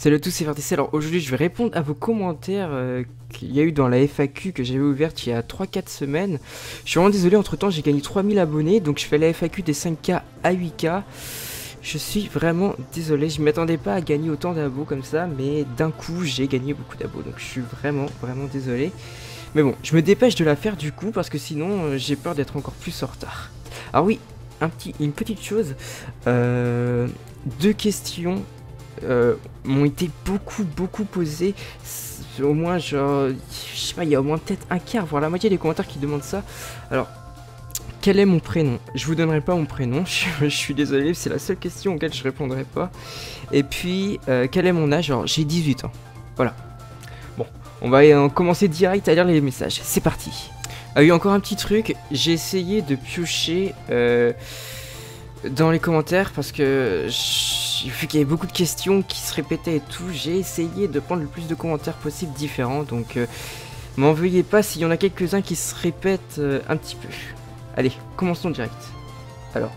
Salut à tous, c'est VRTC. Alors aujourd'hui, je vais répondre à vos commentaires qu'il y a eu dans la FAQ que j'avais ouverte il y a 3-4 semaines. Je suis vraiment désolé, entre temps, j'ai gagné 3000 abonnés, donc je fais la FAQ des 5K à 8K. Je suis vraiment désolé, je m'attendais pas à gagner autant d'abos comme ça, mais d'un coup, j'ai gagné beaucoup d'abos, donc je suis vraiment désolé. Mais bon, je me dépêche de la faire du coup, parce que sinon, j'ai peur d'être encore plus en retard. Alors oui, une petite chose, 2 questions m'ont été beaucoup posées, au moins genre, je sais pas, il y a au moins peut-être un quart, voire la moitié des commentaires qui demandent ça. Alors, quel est mon prénom? Je vous donnerai pas mon prénom, je suis désolé, c'est la seule question auquel je répondrai pas. Et puis, quel est mon âge? Alors, j'ai 18 ans, voilà. Bon, on va commencer direct à lire les messages, c'est parti. Ah oui, encore un petit truc, j'ai essayé de piocher dans les commentaires parce que j'ai vu qu'il y avait beaucoup de questions qui se répétaient et tout. J'ai essayé de prendre le plus de commentaires possible différents, donc m'en veuillez pas s'il y en a quelques-uns qui se répètent un petit peu. Allez, commençons direct. Alors,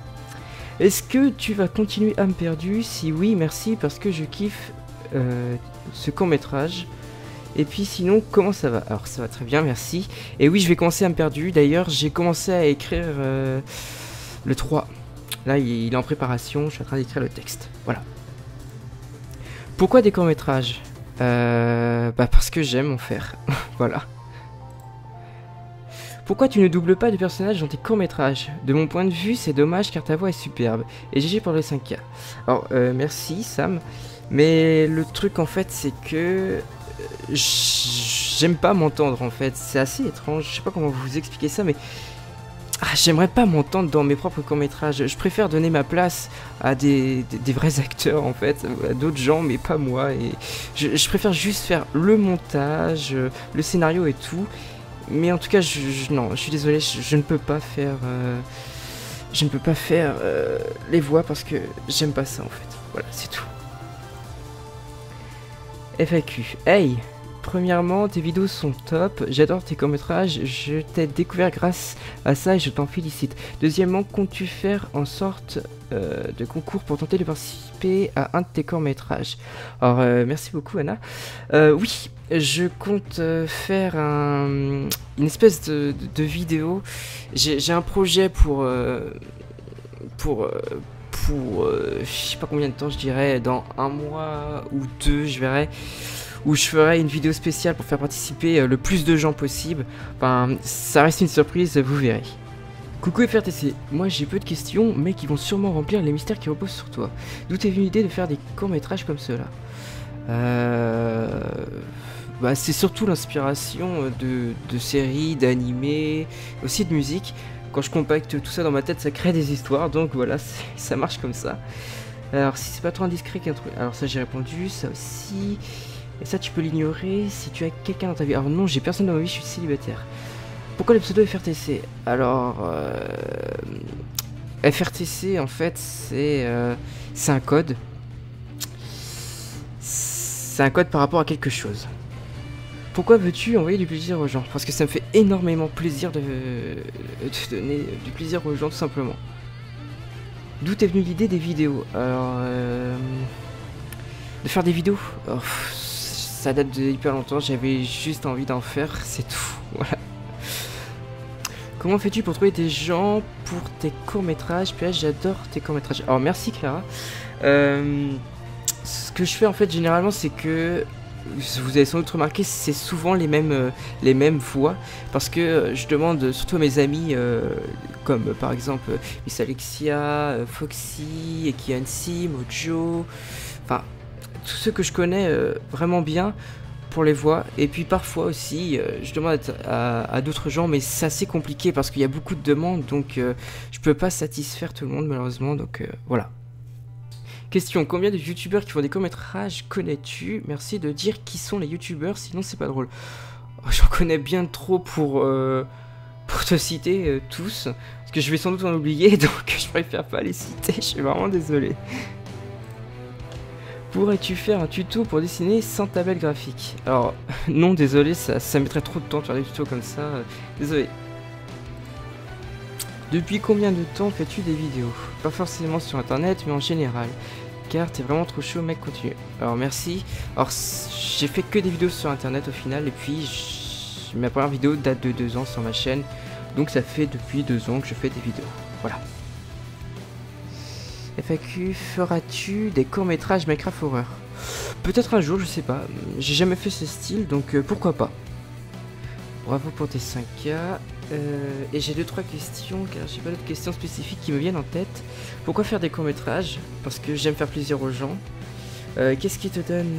est-ce que tu vas continuer Âme perdue? Si oui, merci, parce que je kiffe ce court-métrage. Et puis sinon, comment ça va? Alors ça va très bien, merci. Et oui, je vais commencer Âme perdue. D'ailleurs, j'ai commencé à écrire le 3. Là, il est en préparation, je suis en train d'écrire le texte. Voilà. Pourquoi des courts-métrages? Parce que j'aime en faire. Voilà. Pourquoi tu ne doubles pas de personnages dans tes courts-métrages? De mon point de vue, c'est dommage car ta voix est superbe. Et GG pour le 5K. Alors, merci Sam. Mais le truc en fait, c'est que j'aime pas m'entendre en fait. C'est assez étrange. Je sais pas comment vous expliquer ça, mais j'aimerais pas m'entendre dans mes propres courts-métrages. Je préfère donner ma place à des vrais acteurs en fait, à d'autres gens, mais pas moi. Et je préfère juste faire le montage, le scénario et tout. Mais en tout cas, non, je suis désolé, je ne peux pas faire, les voix parce que j'aime pas ça en fait. Voilà, c'est tout. FAQ. Hey! Premièrement, tes vidéos sont top, j'adore tes courts-métrages, je t'ai découvert grâce à ça et je t'en félicite. Deuxièmement, comptes-tu faire en sorte de concours pour tenter de participer à un de tes courts-métrages? Alors, merci beaucoup Anna. Oui, je compte faire une espèce de vidéo. J'ai un projet pour je sais pas combien de temps, je dirais dans 1 mois ou 2, je verrai, où je ferai une vidéo spéciale pour faire participer le plus de gens possible. Enfin, ça reste une surprise, vous verrez. Coucou FRTC, moi j'ai peu de questions, mais qui vont sûrement remplir les mystères qui reposent sur toi. D'où t'es venue l'idée de faire des courts-métrages comme ceux-là? C'est surtout l'inspiration de séries, d'animés, aussi de musique. Quand je compacte tout ça dans ma tête, ça crée des histoires, donc voilà, ça marche comme ça. Alors si c'est pas trop indiscret qu'un truc... Alors ça j'ai répondu, ça aussi... Et ça tu peux l'ignorer si tu as quelqu'un dans ta vie. Alors non, j'ai personne dans ma vie, je suis célibataire. Pourquoi le pseudo FRTC? Alors... FRTC en fait c'est un code. C'est un code par rapport à quelque chose. Pourquoi veux-tu envoyer du plaisir aux gens? Parce que ça me fait énormément plaisir de donner du plaisir aux gens tout simplement. D'où est venue l'idée des vidéos? Alors... de faire des vidéos, ça date de hyper longtemps, j'avais juste envie d'en faire, c'est tout, voilà. Comment fais-tu pour trouver des gens pour tes courts-métrages? Puis j'adore tes courts-métrages. Alors merci Clara. Ce que je fais en fait généralement c'est que, vous avez sans doute remarqué, c'est souvent les mêmes voix. Parce que je demande surtout à mes amis, comme par exemple Miss Alexia, Foxy, Ekiansi, Mojo, enfin tous ceux que je connais vraiment bien pour les voix. Et puis parfois aussi je demande à d'autres gens, mais c'est assez compliqué parce qu'il y a beaucoup de demandes, donc je peux pas satisfaire tout le monde malheureusement, donc voilà. Question, combien de youtubeurs qui font des courts-métrages connais-tu? Merci de dire qui sont les youtubeurs, sinon c'est pas drôle. J'en connais bien trop pour te citer tous, parce que je vais sans doute en oublier, donc je préfère pas les citer, je suis vraiment désolé. Pourrais-tu faire un tuto pour dessiner sans tablette graphique? Alors, non, désolé, ça mettrait trop de temps de faire des tutos comme ça, désolé. Depuis combien de temps fais-tu des vidéos? Pas forcément sur internet, mais en général. car t'es vraiment trop chaud mec, continue. Alors merci. Alors j'ai fait que des vidéos sur internet au final et puis ma première vidéo date de 2 ans sur ma chaîne. Donc ça fait depuis 2 ans que je fais des vidéos. Voilà. FAQ, feras-tu des courts-métrages Minecraft Horror? Peut-être un jour, je sais pas. J'ai jamais fait ce style, donc pourquoi pas. Bravo pour tes 5K. Et j'ai 2-3 questions, car j'ai pas d'autres questions spécifiques qui me viennent en tête. Pourquoi faire des courts-métrages? Parce que j'aime faire plaisir aux gens. Qu'est-ce qui te donne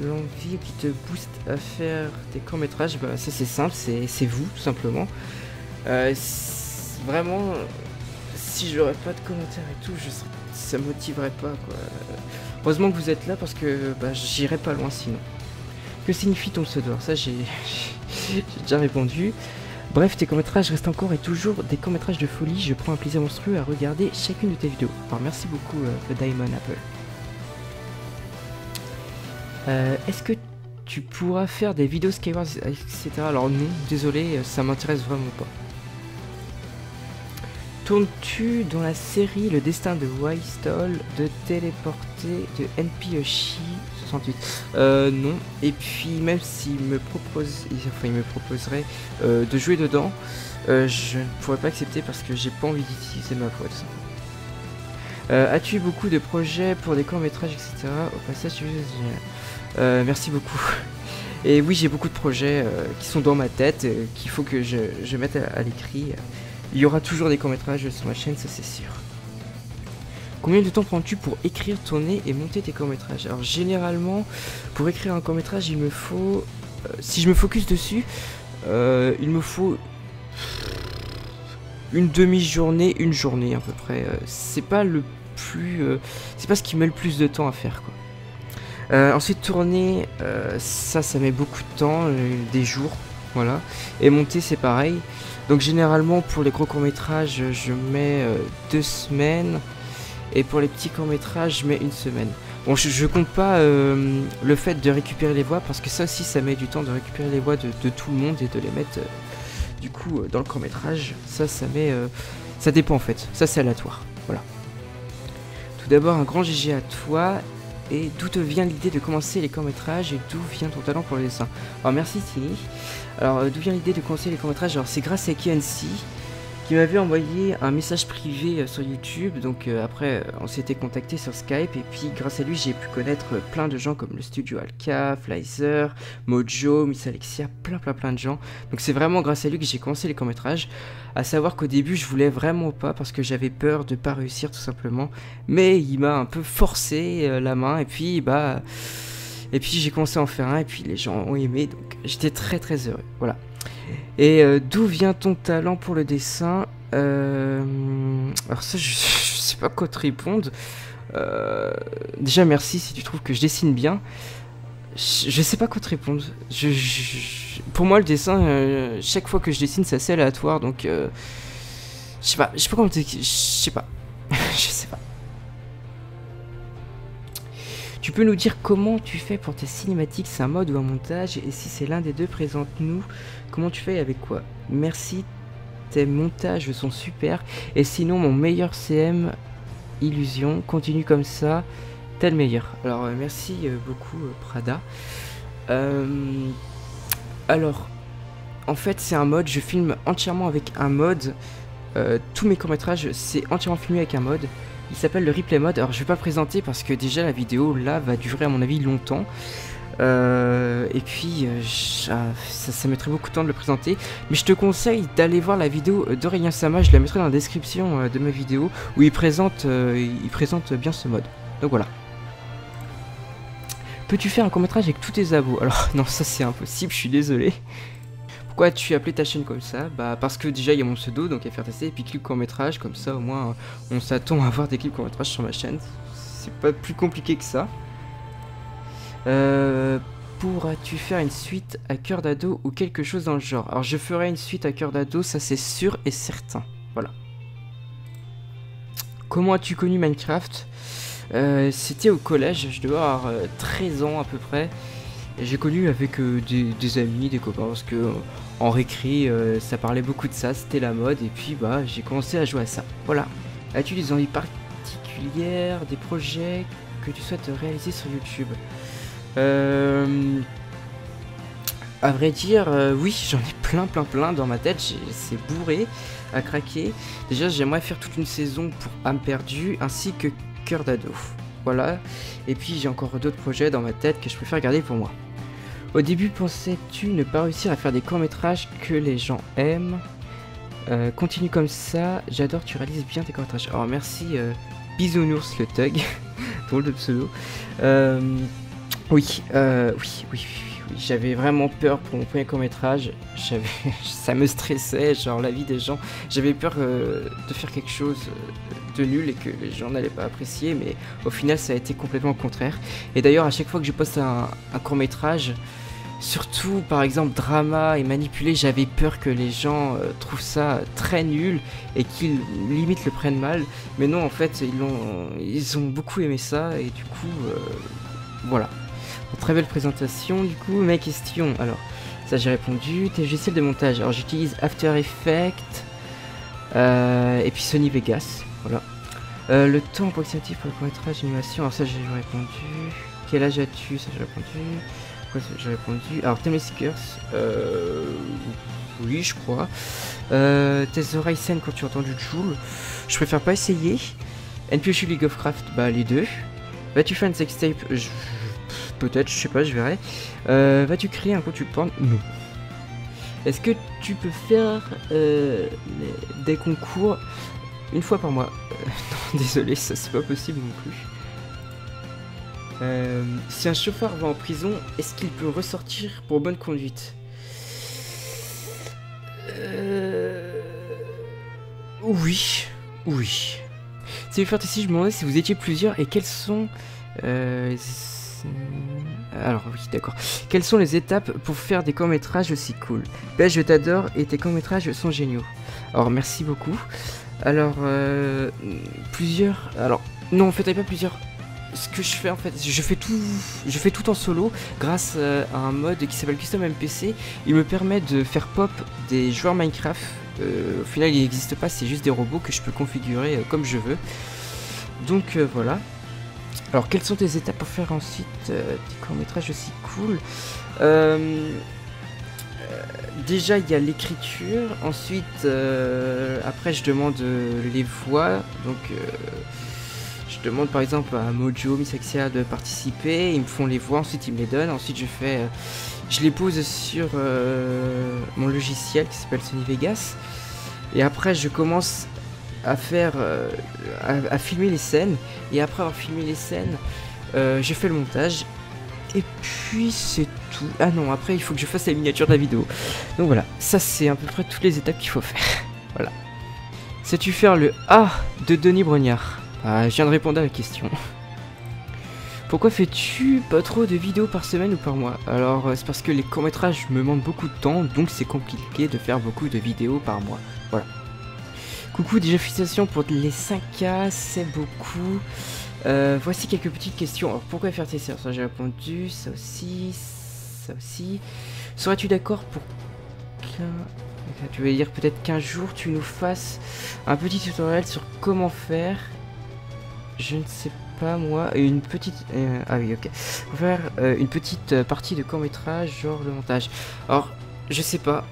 l'envie ou qui te booste à faire des courts-métrages? Bah ça c'est simple, c'est vous, tout simplement. Vraiment, si j'aurais pas de commentaires et tout, ça me motiverait pas, quoi. Heureusement que vous êtes là parce que bah, j'irai pas loin sinon. Que signifie ton pseudo? Ça j'ai déjà répondu. Bref, tes courts-métrages restent encore et toujours des courts-métrages de folie. Je prends un plaisir monstrueux à regarder chacune de tes vidéos. Alors merci beaucoup The Diamond Apple. Est-ce que tu pourras faire des vidéos Skyward, etc. Alors non, désolé, ça m'intéresse vraiment pas. Tournes-tu dans la série Le Destin de Wystol de téléporter de NPOshi 68? Non. Et puis même s'il me propose, enfin il me proposerait de jouer dedans, je ne pourrais pas accepter parce que j'ai pas envie d'utiliser ma voix. As-tu beaucoup de projets pour des courts-métrages, etc. Au passage, merci beaucoup. Et oui, j'ai beaucoup de projets qui sont dans ma tête, qu'il faut que je mette à l'écrit. Il y aura toujours des courts-métrages sur ma chaîne, ça c'est sûr. Combien de temps prends-tu pour écrire, tourner et monter tes courts-métrages? Alors généralement, pour écrire un court-métrage, il me faut... si je me focus dessus, il me faut... une demi-journée, une journée à peu près. C'est pas le plus... c'est pas ce qui met le plus de temps à faire, quoi. Ensuite, tourner, ça met beaucoup de temps, des jours, voilà. Et monter, c'est pareil. Donc généralement pour les gros courts-métrages je mets 2 semaines et pour les petits courts-métrages je mets 1 semaine. Bon je compte pas le fait de récupérer les voix parce que ça aussi ça met du temps de récupérer les voix de tout le monde et de les mettre du coup dans le court-métrage. Ça met... ça dépend en fait, ça c'est aléatoire, voilà. Tout d'abord un grand GG à toi. Et d'où te vient l'idée de commencer les courts-métrages et d'où vient ton talent pour le dessin? Alors merci Tini. Alors d'où vient l'idée de commencer les courts-métrages? Alors c'est grâce à KNC qui m'avait envoyé un message privé sur YouTube. Donc après on s'était contacté sur Skype et puis grâce à lui j'ai pu connaître plein de gens comme le studio Alka, Flyzer, Mojo, Miss Alexia, plein de gens. Donc c'est vraiment grâce à lui que j'ai commencé les courts-métrages. À savoir qu'au début je voulais vraiment pas parce que j'avais peur de pas réussir tout simplement. Mais il m'a un peu forcé la main et puis bah... Et puis j'ai commencé à en faire un et puis les gens ont aimé, donc j'étais très heureux, voilà. Et d'où vient ton talent pour le dessin? Alors ça je sais pas quoi te répondre. Déjà merci si tu trouves que je dessine bien. Je sais pas quoi te répondre. Pour moi le dessin, chaque fois que je dessine c'est assez aléatoire, donc je sais pas comment te... Je sais pas. Je sais pas. Tu peux nous dire comment tu fais pour tes cinématiques, c'est un mode ou un montage? Et si c'est l'un des deux, présente-nous comment tu fais et avec quoi? Merci, tes montages sont super. Et sinon, mon meilleur CM, Illusion, continue comme ça, t'es le meilleur. Alors, merci beaucoup, Prada. Alors, en fait, c'est un mode, je filme entièrement avec un mode. Tous mes courts-métrages, c'est entièrement filmé avec un mode. Il s'appelle le replay mode. Alors je vais pas le présenter parce que déjà la vidéo là va durer à mon avis longtemps. Et puis ça mettrait beaucoup de temps de le présenter. Mais je te conseille d'aller voir la vidéo d'Aurélien Sama. Je la mettrai dans la description de ma vidéo où il présente bien ce mode. Donc voilà. Peux-tu faire un court-métrage avec tous tes abos? Alors non, ça c'est impossible, je suis désolé. Pourquoi as-tu appelé ta chaîne comme ça? Bah parce que déjà il y a mon pseudo, donc FRTC, et puis clip court-métrage, comme ça au moins on s'attend à avoir des clips court-métrage sur ma chaîne. C'est pas plus compliqué que ça. Pourras-tu faire une suite à Cœur d'ado ou quelque chose dans le genre? Alors je ferai une suite à Cœur d'ado, ça c'est sûr et certain. Voilà. Comment as-tu connu Minecraft? C'était au collège, je devais avoir 13 ans à peu près. Et j'ai connu avec des amis, des copains, parce que en récré, ça parlait beaucoup de ça, c'était la mode, et puis bah j'ai commencé à jouer à ça. Voilà. As-tu des envies particulières, des projets que tu souhaites réaliser sur YouTube. À vrai dire, oui, j'en ai plein dans ma tête, c'est bourré à craquer. Déjà, j'aimerais faire toute une saison pour âme perdue ainsi que cœur d'ado. Voilà, et puis j'ai encore d'autres projets dans ma tête que je préfère garder pour moi. Au début, pensais-tu ne pas réussir à faire des courts-métrages que les gens aiment? Continue comme ça, j'adore, tu réalises bien tes courts-métrages. Alors merci Bisounours le Thug, drôle de pseudo. Oui, j'avais vraiment peur pour mon premier court-métrage, ça me stressait, genre la vie des gens. J'avais peur de faire quelque chose de nul et que les gens n'allaient pas apprécier, mais au final ça a été complètement le contraire. Et d'ailleurs à chaque fois que je poste un court-métrage, surtout par exemple drama et manipulé, j'avais peur que les gens trouvent ça très nul et qu'ils limite le prennent mal. Mais non, en fait ils ont beaucoup aimé ça et du coup voilà. Très belle présentation. Du coup, mes questions, alors ça j'ai répondu. Tes logiciels de montage, alors j'utilise After Effects et puis Sony Vegas, voilà. Le temps approximatif pour le court-métrage animation, alors ça j'ai répondu. Quel âge as-tu, ça j'ai répondu. J'ai répondu. Alors, Theme Seekers, oui, je crois. Tes oreilles saines quand tu entends du Joule, je préfère pas essayer. NPC League of Craft, bah les deux. Vas-tu faire une sextape? Peut-être, je sais pas, je verrai. Vas-tu créer un contenu porn? Non. Est-ce que tu peux faire des concours une fois par mois? Non, désolé, ça c'est pas possible non plus. Si un chauffeur va en prison, est-ce qu'il peut ressortir pour bonne conduite? Oui. C'est faire ici, je me demandais si vous étiez plusieurs et quels sont... Alors oui, d'accord. Quelles sont les étapes pour faire des courts-métrages aussi cool? Ben, je t'adore et tes courts-métrages sont géniaux. Alors merci beaucoup. Alors, plusieurs... Alors, non, en fait, il n'y a pas plusieurs... Ce que je fais en fait, je fais tout en solo grâce à un mode qui s'appelle Custom MPC. Il me permet de faire pop des joueurs Minecraft. Au final, il n'existe pas, c'est juste des robots que je peux configurer comme je veux. Donc voilà. Alors, quelles sont tes étapes pour faire ensuite des courts-métrages aussi cool? Déjà, il y a l'écriture. Ensuite, après, je demande les voix. Donc... je demande par exemple à Mojo, Missaxia de participer, ils me font les voix, ensuite ils me les donnent, ensuite je les pose sur mon logiciel qui s'appelle Sony Vegas, et après je commence à faire, à filmer les scènes, et après avoir filmé les scènes, je fais le montage, et puis c'est tout. Ah non, après il faut que je fasse la miniature de la vidéo. Donc voilà, ça c'est à peu près toutes les étapes qu'il faut faire. Voilà. Sais-tu faire le A de Denis Brognard? Ah, je viens de répondre à la question. Pourquoi fais-tu pas trop de vidéos par semaine ou par mois? Alors, c'est parce que les courts-métrages me demandent beaucoup de temps, donc c'est compliqué de faire beaucoup de vidéos par mois. Voilà. Coucou, déjà félicitations pour les 5K, c'est beaucoup. Voici quelques petites questions. Alors, pourquoi faire tes séances? Ça j'ai répondu, ça aussi, ça aussi. Serais-tu d'accord pour qu'un... Tu veux dire peut-être qu'un jour tu nous fasses un petit tutoriel sur comment faire... Je ne sais pas moi, une petite... ah oui, ok. Pour faire une petite partie de court-métrage, genre le montage. Alors, je sais pas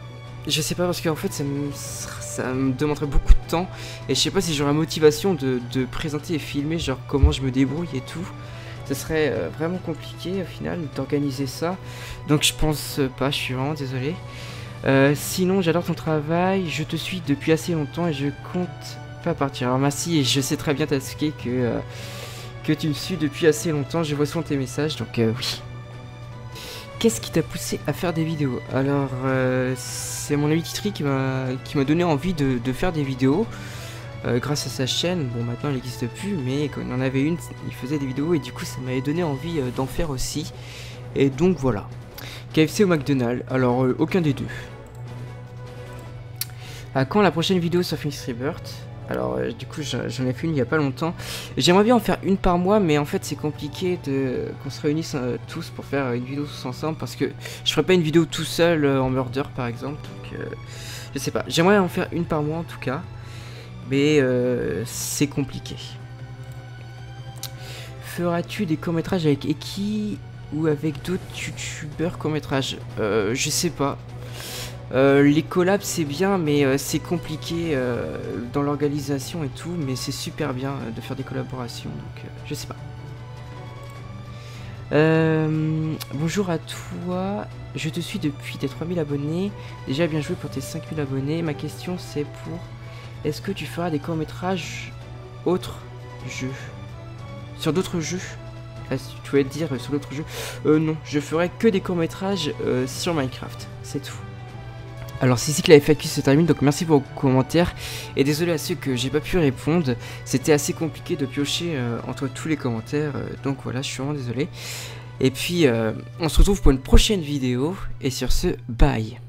parce qu'en fait ça me demanderait beaucoup de temps. Et je sais pas si j'aurai la motivation de présenter et filmer, genre comment je me débrouille et tout. Ce serait vraiment compliqué au final d'organiser ça. Donc je pense pas, je suis vraiment désolé. Sinon, j'adore ton travail, je te suis depuis assez longtemps et je compte... pas partir. Alors merci, et je sais très bien Tatsuke que tu me suis depuis assez longtemps, je vois souvent tes messages, donc oui. Qu'est-ce qui t'a poussé à faire des vidéos? Alors c'est mon ami Titri qui m'a donné envie de faire des vidéos grâce à sa chaîne. Bon, maintenant elle n'existe plus, mais quand il en avait une, il faisait des vidéos et du coup ça m'avait donné envie d'en faire aussi. Et donc voilà. KFC ou McDonald's? Alors aucun des deux. À quand la prochaine vidéo sur Phoenix Rebirth? Alors du coup j'en ai fait une il y a pas longtemps. J'aimerais bien en faire une par mois, mais en fait c'est compliqué qu'on se réunisse tous pour faire une vidéo tous ensemble, parce que je ferais pas une vidéo tout seul en murder par exemple. Donc je sais pas, j'aimerais en faire une par mois en tout cas, mais c'est compliqué. feras-tu des courts-métrages avec Eki ou avec d'autres youtubeurs courts-métrages? Je sais pas. Les collabs c'est bien, mais c'est compliqué dans l'organisation et tout, mais c'est super bien de faire des collaborations, donc je sais pas. Bonjour à toi, je te suis depuis tes 3000 abonnés, déjà bien joué pour tes 5000 abonnés. Ma question c'est pour, est-ce que tu feras des courts-métrages autres jeux? Sur d'autres jeux? Tu voulais dire sur d'autres jeux? Non, je ferai que des courts-métrages sur Minecraft, c'est tout. Alors c'est ici que la FAQ se termine, donc merci pour vos commentaires et désolé à ceux que j'ai pas pu répondre, c'était assez compliqué de piocher entre tous les commentaires, donc voilà, je suis vraiment désolé. Et puis on se retrouve pour une prochaine vidéo et sur ce, bye.